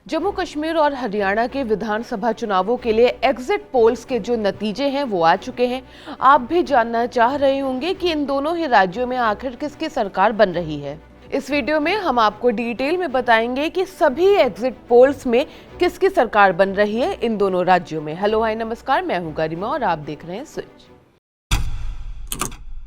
जम्मू कश्मीर और हरियाणा के विधानसभा चुनावों के लिए एग्जिट पोल्स के जो नतीजे हैं वो आ चुके हैं। आप भी जानना चाह रहे होंगे कि इन दोनों ही राज्यों में आखिर किसकी सरकार बन रही है। इस वीडियो में हम आपको डिटेल में बताएंगे कि सभी एग्जिट पोल्स में किसकी सरकार बन रही है इन दोनों राज्यों में। हेलो हाय नमस्कार, मैं हूं गरिमा और आप देख रहे हैं स्विच।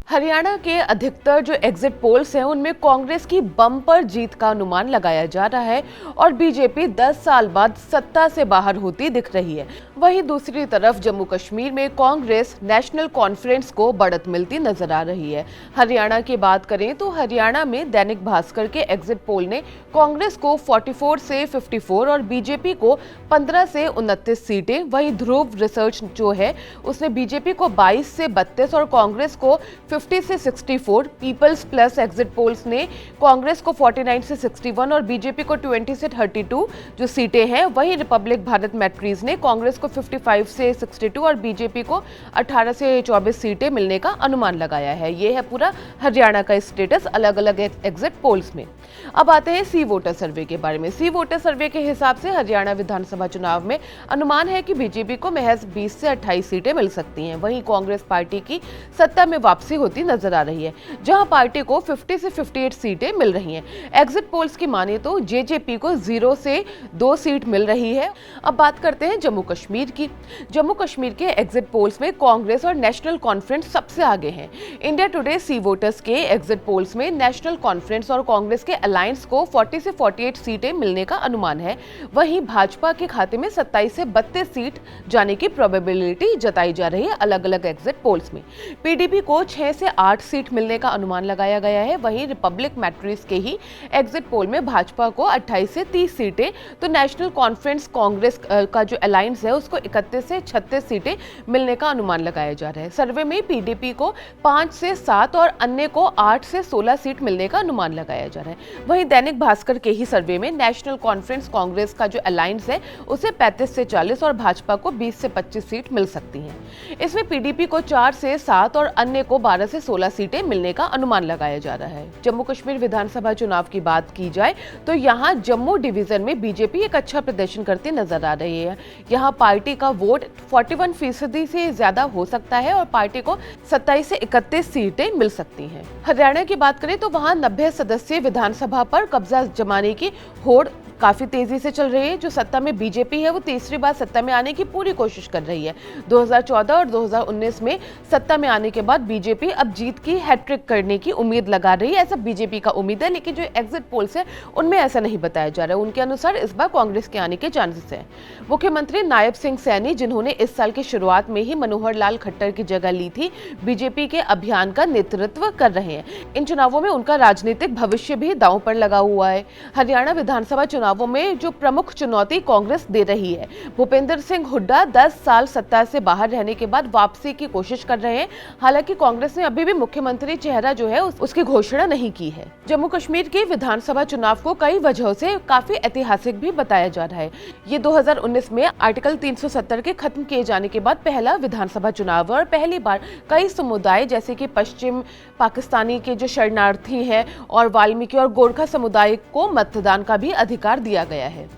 हरियाणा के अधिकतर जो एग्जिट पोल्स हैं उनमें कांग्रेस की बम्पर जीत का अनुमान लगाया जा रहा है और बीजेपी 10 साल बाद सत्ता से बाहर होती दिख रही है। वहीं दूसरी तरफ जम्मू कश्मीर में कांग्रेस नेशनल कॉन्फ्रेंस को बढ़त मिलती नजर आ रही है। हरियाणा की बात करें तो हरियाणा में दैनिक भास्कर के एग्जिट पोल ने कांग्रेस को 44 से 54 और बीजेपी को 15 से 29 सीटें, वहीं ध्रुव रिसर्च जो है उसने बीजेपी को 22 से 32 और कांग्रेस को 50 से 64, पीपल्स प्लस एग्जिट पोल्स ने कांग्रेस को 49 से 61 और बीजेपी को 20 से 32 जो सीटें हैं। वहीं रिपब्लिक भारत मैट्रीज ने कांग्रेस को 55 से 62 और बीजेपी को 18 से 24 सीटें मिलने का अनुमान लगाया है। ये है पूरा हरियाणा का स्टेटस अलग अलग एग्जिट पोल्स में। अब आते हैं सी वोटर सर्वे के बारे में। सी वोटर सर्वे के हिसाब से हरियाणा विधानसभा चुनाव में अनुमान है कि बीजेपी को महज 20 से 28 सीटें मिल सकती हैं। वहीं कांग्रेस पार्टी की सत्ता में वापसी होती नजर आ रही है, जहां पार्टी को 50 से 58 सीटें मिल रही हैं। एग्जिट पोल्स की माने तो जेजेपी को 0 से 2 सीट मिल रही है। अब बात करते हैं जम्मू कश्मीर की। जम्मू कश्मीर के एग्जिट पोल्स में कांग्रेस और नेशनल कॉन्फ्रेंस सबसे आगे हैं। इंडिया टुडे सी वोटर्स के एग्जिट पोल्स में नेशनल कॉन्फ्रेंस और कांग्रेस के अलायंस को 40 से 48 सीटें मिलने का अनुमान है। वहीं भाजपा के खाते में 27 से 32 सीट जाने की प्रोबेबिलिटी जताई जा रही है अलग अलग एग्जिट पोल्स में। पीडीपी को 6 से 8 सीट मिलने का अनुमान लगाया गया है। वहीं रिपब्लिक मैट्रिक्स के ही एग्जिट पोल में भाजपा को 28 से 30 सीटें, तो नेशनल कॉन्फ्रेंस कांग्रेस का जो अलायंस है उसको 31 से 36 सीटें मिलने का अनुमान लगाया जा रहा है। सर्वे में पीडीपी को 5 से 7 और अन्य को 8 से 16 सीट मिलने का अनुमान लगाया जा रहा है। वहीं दैनिक भास्कर के ही सर्वे में नेशनल कॉन्फ्रेंस कांग्रेस का जो अलायंस है उसे 35 से 40 और भाजपा को 20 से 25 सीट मिल सकती हैं। इसमें पीडीपी को 4 से 7 और अन्य को 12 से 16 सीटें मिलने का अनुमान लगाया जा रहा है। जम्मू कश्मीर विधानसभा चुनाव की बात की जाए तो यहां जम्मू डिवीजन में बीजेपी एक अच्छा प्रदर्शन करती नजर आ रही है। यहां पार्टी का वोट 41% से ज्यादा हो सकता है और पार्टी को 27 से 31 सीटें मिल सकती हैं। हरियाणा की बात करें तो वहां 90 सदस्यीय विधानसभा पर कब्जा जमाने की होड़ काफी तेजी से चल रही है। जो सत्ता में बीजेपी है वो तीसरी बार सत्ता में आने की पूरी कोशिश कर रही है। 2014 और 2019 में सत्ता में आने के बाद बीजेपी अब जीत की हैट्रिक करने की उम्मीद लगा रही है, ऐसा बीजेपी का उम्मीद है। लेकिन जो एग्जिट पोल्स है उनमें ऐसा नहीं बताया जा रहा है। उनके अनुसार इस बार कांग्रेस के आने के चांसेस है। मुख्यमंत्री नायब सिंह सैनी, जिन्होंने इस साल की शुरुआत में ही मनोहर लाल खट्टर की जगह ली थी, बीजेपी के अभियान का नेतृत्व कर रहे हैं। इन चुनावों में उनका राजनीतिक भविष्य भी दांव पर लगा हुआ है। हरियाणा विधानसभा चुनावों में जो प्रमुख चुनौती कांग्रेस दे रही है, भूपेंद्र सिंह हुड्डा 10 साल सत्ता से बाहर रहने के बाद वापसी की कोशिश कर रहे हैं। हालांकि कांग्रेस ने अभी भी मुख्यमंत्री चेहरा जो है उसकी घोषणा नहीं की है। जम्मू कश्मीर के विधानसभा चुनाव को कई वजहों से काफी ऐतिहासिक भी बताया जा रहा है। ये 2019 में आर्टिकल 370 के खत्म किए जाने के बाद पहला विधानसभा चुनाव और पहली बार कई समुदाय जैसे कि पश्चिम पाकिस्तानी के जो शरणार्थी हैं और वाल्मीकि और गोरखा समुदाय को मतदान का भी अधिकार दिया गया है।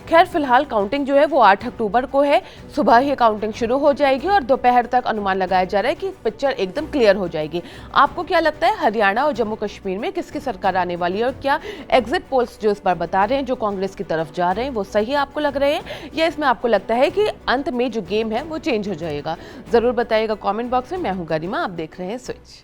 खैर, फिलहाल काउंटिंग जो है वो 8 अक्टूबर को है। सुबह ही काउंटिंग शुरू हो जाएगी और दोपहर तक अनुमान लगाया जा रहा है कि पिक्चर एकदम क्लियर हो जाएगी। आपको क्या लगता है, हरियाणा और जम्मू कश्मीर में किसकी सरकार आने वाली है और क्या एग्जिट पोल्स जो इस बार बता रहे हैं जो कांग्रेस की तरफ जा रहे हैं वो सही आपको लग रहे हैं, या इसमें आपको लगता है कि अंत में जो गेम है वो चेंज हो जाएगा? जरूर बताइएगा कॉमेंट बॉक्स में। मैं हूँ गरिमा, आप देख रहे हैं स्विच।